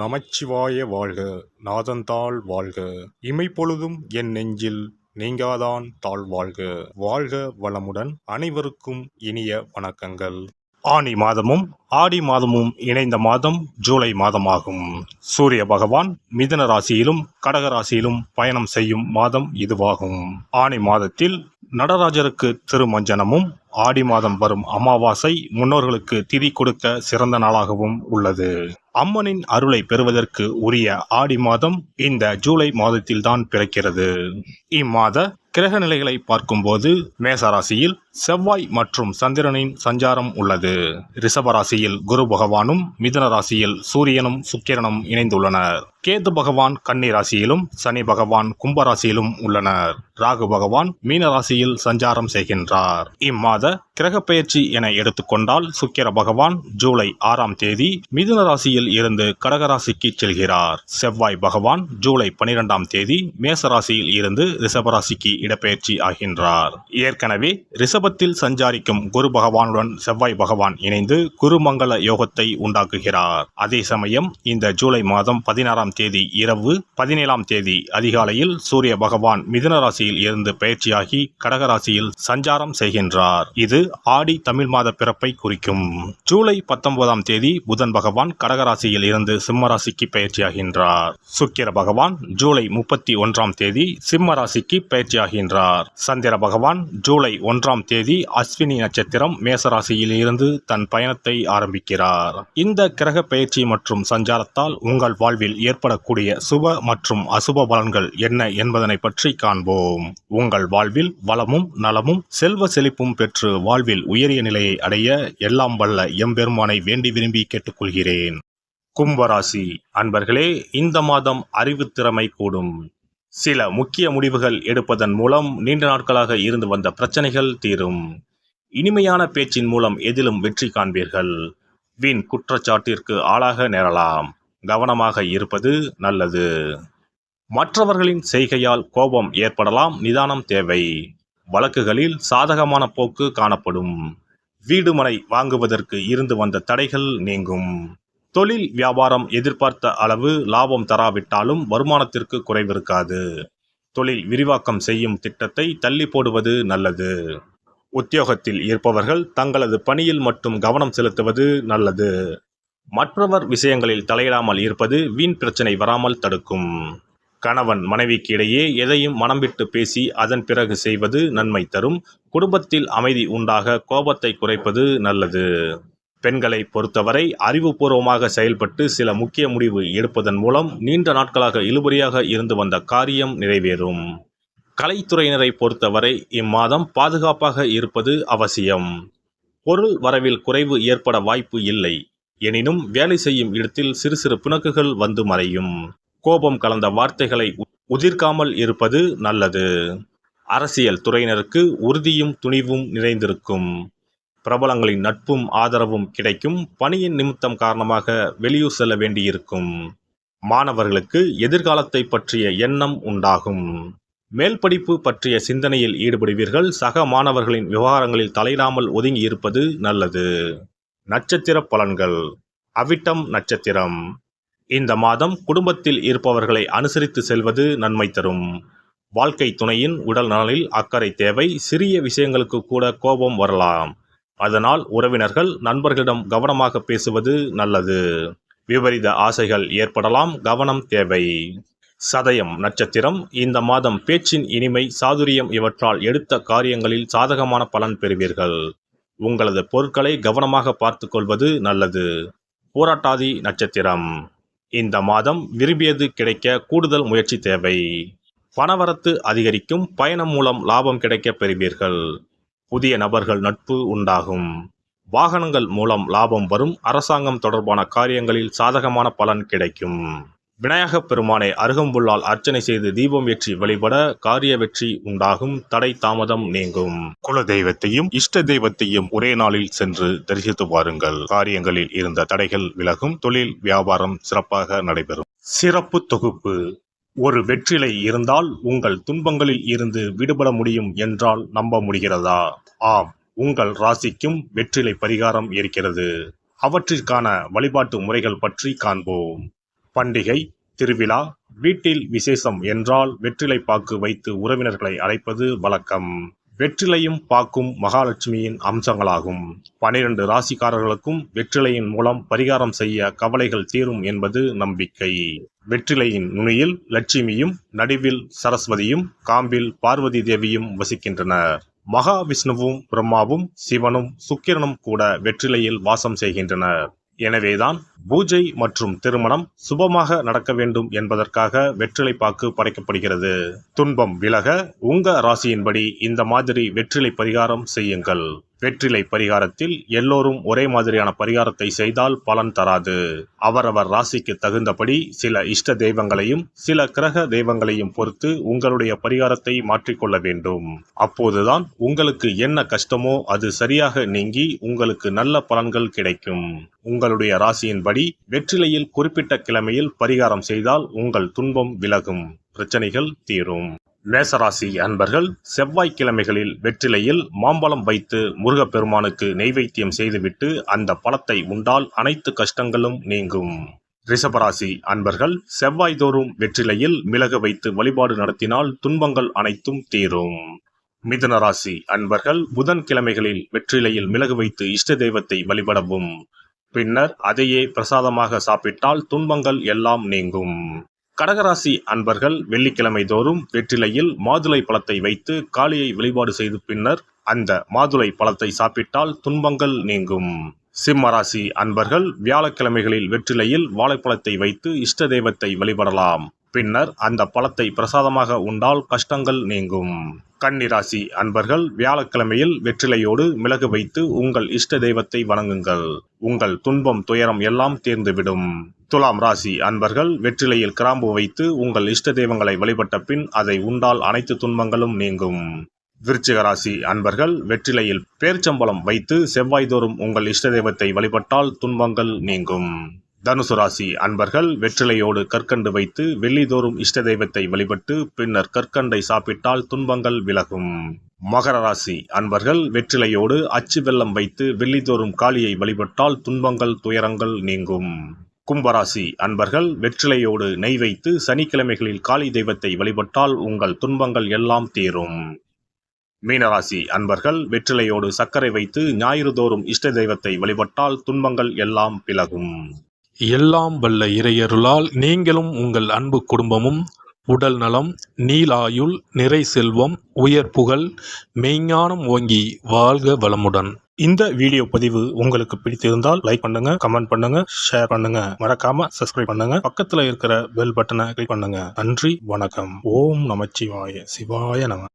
நமச்சிவாய வாழ்க. நாதந்தாள் வாழ்க. இமைப்பொழுதும் என் நெஞ்சில் நீங்காதான் தாழ் வாழ்க. வாழ்க வளமுடன். அனைவருக்கும் இனிய வணக்கங்கள். ஆனி மாதமும் ஆடி மாதமும் இணைந்த மாதம் ஜூலை மாதமாகும். சூரிய பகவான் மிதுன ராசியிலும் கடக ராசியிலும் பயணம் செய்யும் மாதம் இதுவாகும். ஆனி மாதத்தில் நடராஜருக்கு திருமஞ்சனமும், ஆடி மாதம் வரும் அமாவாசை முன்னோர்களுக்கு திதி கொடுக்க சிறந்த நாளாகவும் உள்ளது. அம்மனின் அருளை பெறுவதற்கு உரிய ஆடி மாதம் இந்த ஜூலை மாதத்தில்தான் பிறக்கிறது. இம்மாத கிரக நிலைகளை பார்க்கும்போது மேசராசியில் செவ்வாய் மற்றும் சந்திரனின் சஞ்சாரம் உள்ளது. ரிஷபராசியில் குரு பகவானும் மிதுன ராசியில் சூரியனும் சுக்கிரனும் இணைந்துள்ளனர். கேது பகவான் கன்னி ராசியிலும் சனி பகவான் கும்பராசியிலும் உள்ளனர். ராகு பகவான் மீன ராசியில் சஞ்சாரம் செய்கின்றார். இம்மாத கிரக பெயர்ச்சி என எடுத்துக்கொண்டால் சுக்கிர பகவான் ஜூலை 6ஆம் தேதி மிதுன ராசியில் இருந்து கடகராசிக்கு செல்கிறார். செவ்வாய் பகவான் ஜூலை 12ஆம் தேதி மேசராசியில் இருந்து ரிஷபராசிக்கு இடப்பெயர்ச்சி ஆகின்றார். ஏற்கனவே ரிஷபத்தில் சஞ்சாரிக்கும் குரு பகவானுடன் செவ்வாய் பகவான் இணைந்து குருமங்கள யோகத்தை உண்டாக்குகிறார். அதே சமயம் இந்த ஜூலை மாதம் 16ஆம் தேதி இரவு 17ஆம் தேதி அதிகாலையில் சூரிய பகவான் மிதுன ராசியில் இருந்து பெயர்ச்சியாகி கடகராசியில் சஞ்சாரம் செய்கின்றார். இது ஆடி தமிழ் மாத பிறப்பை குறிக்கும். ஜூலை 19ஆம் தேதி புதன் பகவான் கடகராசியில் இருந்து சிம்ம ராசிக்கு பெயர்ச்சியாகின்றார். சுக்கிர பகவான் ஜூலை 31ஆம் தேதி சிம்ம ராசிக்கு பெயர்ச்சியாகின்றார். சந்திர பகவான் ஜூலை 1ஆம் தேதி அஸ்வினி நட்சத்திரம் மேசராசியில் இருந்து தன் பயணத்தை ஆரம்பிக்கிறார். இந்த கிரக பெயர்ச்சி மற்றும் சஞ்சாரத்தால் உங்கள் வாழ்வில் ஏற்படக்கூடிய சுப மற்றும் அசுப பலன்கள் என்ன என்பதனை பற்றி காண்போம். உங்கள் வாழ்வில் வளமும் நலமும் செல்வ செழிப்பும் பெற்று வாழ்வில் உயரிய நிலையை அடைய எல்லாம் வல்ல எம்பெருமானை வேண்டி விரும்பி கேட்டுக்கொள்கிறேன். கும்பராசி அன்பர்களே, இந்த மாதம் அறிவுத்திறமை கூடும். சில முக்கிய முடிவுகள் எடுப்பதன் மூலம் நீண்ட நாட்களாக இருந்து வந்த பிரச்சனைகள் தீரும். இனிமையான பேச்சின் மூலம் எதிலும் வெற்றி காண்பீர்கள். வீண் குற்றச்சாட்டிற்கு ஆளாக நேரலாம். கவனமாக இருப்பது நல்லது. மற்றவர்களின் செய்கையால் கோபம் ஏற்படலாம், நிதானம் தேவை. வழக்குகளில் சாதகமான போக்கு காணப்படும். வீடு மனை வாங்குவதற்கு இருந்து வந்த தடைகள் நீங்கும். தொழில் வியாபாரம் எதிர்பார்த்த அளவு லாபம் தராவிட்டாலும் வருமானத்திற்கு குறைவிருக்காது. தொழில் விரிவாக்கம் செய்யும் திட்டத்தை தள்ளி போடுவது நல்லது. உத்தியோகத்தில் இருப்பவர்கள் தங்களது பணியில் மட்டும் கவனம் செலுத்துவது நல்லது. மற்றவர் விஷயங்களில் தலையிடாமல் இருப்பது வீண் பிரச்சனை வராமல் தடுக்கும். கணவன் மனைவிக்கு இடையே எதையும் மனம் விட்டு பேசி அதன் பிறகு செய்வது நன்மை தரும். குடும்பத்தில் அமைதி உண்டாக கோபத்தை குறைப்பது நல்லது. பெண்களை பொறுத்தவரை அறிவுபூர்வமாக செயல்பட்டு சில முக்கிய முடிவு எடுப்பதன் மூலம் நீண்ட நாட்களாக இழுபறியாக இருந்து வந்த காரியம் நிறைவேறும். கலைத்துறையினரை பொறுத்தவரை இம்மாதம் பாதுகாப்பாக இருப்பது அவசியம். பொருள் வரவில் குறைவு ஏற்பட வாய்ப்பு இல்லை. எனினும் வேலை செய்யும் இடத்தில் சிறு சிறு பிணக்குகள் வந்து மறையும். கோபம் கலந்த வார்த்தைகளை உதிர்க்காமல் இருப்பது நல்லது. அரசியல் துறையினருக்கு உறுதியும் துணிவும் நிறைந்திருக்கும். பிரபலங்களின் நட்பும் ஆதரவும் கிடைக்கும். பணியின் நிமித்தம் காரணமாக வெளியூர் செல்ல வேண்டியிருக்கும். மாணவர்களுக்கு எதிர்காலத்தை பற்றிய எண்ணம் உண்டாகும். மேல் படிப்பு பற்றிய சிந்தனையில் ஈடுபடுவீர்கள். சக மாணவர்களின் விவகாரங்களில் தலையிடாமல் ஒதுங்கி இருப்பது நல்லது. நட்சத்திர பலன்கள். அவிட்டம் நட்சத்திரம். இந்த மாதம் குடும்பத்தில் இருப்பவர்களை அனுசரித்து செல்வது நன்மை தரும். வாழ்க்கை துணையின் உடல் நலனில் அக்கறை தேவை. சிறிய விஷயங்களுக்கு கூட கோபம் வரலாம். அதனால் உறவினர்கள் நண்பர்களிடம் கவனமாக பேசுவது நல்லது. விபரீத ஆசைகள் ஏற்படலாம், கவனம் தேவை. சதயம் நட்சத்திரம். இந்த மாதம் பேச்சின் இனிமை, சாதுரியம் இவற்றால் எடுத்த காரியங்களில் சாதகமான பலன் பெறுவீர்கள். உங்களது பொருட்களை கவனமாக பார்த்து கொள்வது நல்லது. பூராட்டாதி நட்சத்திரம். இந்த மாதம் விரும்பியது கிடைக்க கூடுதல் முயற்சி தேவை. பணவரத்து அதிகரிக்கும். பயணம் மூலம் லாபம் கிடைக்க பெறுவீர்கள். புதிய நபர்கள் நட்பு உண்டாகும். வாகனங்கள் மூலம் லாபம் வரும். அரசாங்கம் தொடர்பான காரியங்களில் சாதகமான பலன் கிடைக்கும். விநாயகப் பெருமானை அருகம்புல்லால் அர்ச்சனை செய்து தீபம் ஏற்றி வழிபட காரிய வெற்றி உண்டாகும். தடை தாமதம் நீங்கும். குல தெய்வத்தையும் இஷ்ட தெய்வத்தையும் ஒரே நாளில் சென்று தரிசித்து வாருங்கள். காரியங்களில் இருந்த தடைகள் விலகும். தொழில் வியாபாரம் சிறப்பாக நடைபெறும். சிறப்பு தொகுப்பு. ஒரு வெற்றிலை இருந்தால் உங்கள் துன்பங்களில் இருந்து விடுபட முடியும் என்றால் நம்ப முடிகிறதா? ஆம், உங்கள் ராசிக்கும் வெற்றிலை பரிகாரம் இருக்கிறது. அவற்றிற்கான வழிபாட்டு முறைகள் பற்றி காண்போம். பண்டிகை, திருவிழா, வீட்டில் விசேஷம் என்றால் வெற்றிலை பாக்கு வைத்து உறவினர்களை அழைப்பது வழக்கம். வெற்றிலையும் பாக்கும் மகாலட்சுமியின் அம்சங்களாகும். 12 ராசிக்காரர்களுக்கும் வெற்றிலையின் மூலம் பரிகாரம் செய்ய கவலைகள் தீரும் என்பது நம்பிக்கை. வெற்றிலையின் நுனியில் லட்சுமியும், நடுவில் சரஸ்வதியும், காம்பில் பார்வதி தேவியும் வசிக்கின்றனர். மகாவிஷ்ணுவும், பிரம்மாவும், சிவனும், சுக்கிரனும் கூட வெற்றிலையில் வாசம் செய்கின்றனர். எனவேதான் பூஜை மற்றும் திருமணம் சுபமாக நடக்க வேண்டும் என்பதற்காக வெற்றிலை பாக்கு படைக்கப்படுகிறது. துன்பம் விலக உங்க ராசியின்படி இந்த மாதிரி வெற்றிலை பரிகாரம் செய்யுங்கள். வெற்றிலை பரிகாரத்தில் எல்லோரும் ஒரே மாதிரியான பரிகாரத்தை செய்தால் பலன் தராது. அவரவர் ராசிக்கு தகுந்தபடி சில இஷ்ட தெய்வங்களையும் சில கிரக தெய்வங்களையும் பொறுத்து உங்களுடைய பரிகாரத்தை மாற்றிக்கொள்ள வேண்டும். அப்போதுதான் உங்களுக்கு என்ன கஷ்டமோ அது சரியாக நீங்கி உங்களுக்கு நல்ல பலன்கள் கிடைக்கும். உங்களுடைய ராசியின்படி வெற்றிலையில் குறிப்பிட்ட கிழமையில் பரிகாரம் செய்தால் உங்கள் துன்பம் விலகும், பிரச்சனைகள் தீரும். மேசராசி அன்பர்கள் செவ்வாய்க்கிழமைகளில் வெற்றிலையில் மாம்பழம் வைத்து முருகப்பெருமானுக்கு நெய்வேத்தியம் செய்துவிட்டு அந்த பழத்தை உண்டால் அனைத்து கஷ்டங்களும் நீங்கும். ரிஷபராசி அன்பர்கள் செவ்வாய்தோறும் வெற்றிலையில் மிளகு வைத்து வழிபாடு நடத்தினால் துன்பங்கள் அனைத்தும் தீரும். மிதுன ராசி அன்பர்கள் புதன்கிழமைகளில் வெற்றிலையில் மிளகு வைத்து இஷ்ட தெய்வத்தை வழிபடவும். பின்னர் அதையே பிரசாதமாக சாப்பிட்டால் துன்பங்கள் எல்லாம் நீங்கும். கடகராசி அன்பர்கள் வெள்ளிக்கிழமை தோறும் வெற்றிலையில் மாதுளை பழத்தை வைத்து காளியை வழிபாடு செய்து பின்னர் அந்த மாதுளை பழத்தை சாப்பிட்டால் துன்பங்கள் நீங்கும். சிம்மராசி அன்பர்கள் வியாழக்கிழமைகளில் வெற்றிலையில் வாழைப்பழத்தை வைத்து இஷ்ட தெய்வத்தை வழிபடலாம். பின்னர் அந்த பழத்தை பிரசாதமாக உண்டால் கஷ்டங்கள் நீங்கும். கன்னிராசி அன்பர்கள் வியாழக்கிழமையில் வெற்றிலையோடு மிளகு வைத்து உங்கள் இஷ்ட தெய்வத்தை வணங்குங்கள். உங்கள் துன்பம் துயரம் எல்லாம் தீர்ந்துவிடும். துலாம் ராசி அன்பர்கள் வெற்றிலையில் கிராம்பு வைத்து உங்கள் இஷ்ட தெய்வங்களை வழிபட்ட பின் அதை உண்டால் அனைத்து துன்பங்களும் நீங்கும். விருச்சிக ராசி அன்பர்கள் வெற்றிலையில் பேர்ச்சம்பழம் வைத்து செவ்வாய்தோறும் உங்கள் இஷ்ட தெய்வத்தை வழிபட்டால் துன்பங்கள் நீங்கும். தனுசு ராசி அன்பர்கள் வெற்றிலையோடு கற்கண்டு வைத்து வெள்ளிதோறும் இஷ்ட தெய்வத்தை வழிபட்டு பின்னர் கற்கண்டை சாப்பிட்டால் துன்பங்கள் விலகும். மகர ராசி அன்பர்கள் வெற்றிலையோடு அச்சு வெல்லம் வைத்து வெள்ளிதோறும் காளியை வழிபட்டால் துன்பங்கள் துயரங்கள் நீங்கும். கும்பராசி அன்பர்கள் வெற்றிலையோடு நெய் வைத்து சனிக்கிழமைகளில் காளி தெய்வத்தை வழிபட்டால் உங்கள் துன்பங்கள் எல்லாம் தீரும். மீனராசி அன்பர்கள் வெற்றிலையோடு சர்க்கரை வைத்து ஞாயிறு தோறும் இஷ்ட தெய்வத்தை வழிபட்டால் துன்பங்கள் எல்லாம் விலகும். எல்லாம் வல்ல இறையருளால் நீங்களும் உங்கள் அன்பு குடும்பமும் உடல் நலம், நீலாயுள், நிறை செல்வம், உயர் புகழ், மெய்ஞானம் ஓங்கி வாழ்க வளமுடன். இந்த வீடியோ பதிவு உங்களுக்கு பிடித்திருந்தால் லைக் பண்ணுங்க, கமெண்ட் பண்ணுங்க, ஷேர் பண்ணுங்க, மறக்காம சப்ஸ்கிரைப் பண்ணுங்க, பக்கத்துல இருக்கிற பெல் பட்டனை கிளிக் பண்ணுங்க. நன்றி, வணக்கம். ஓம் நமச்சிவாய, சிவாய நம.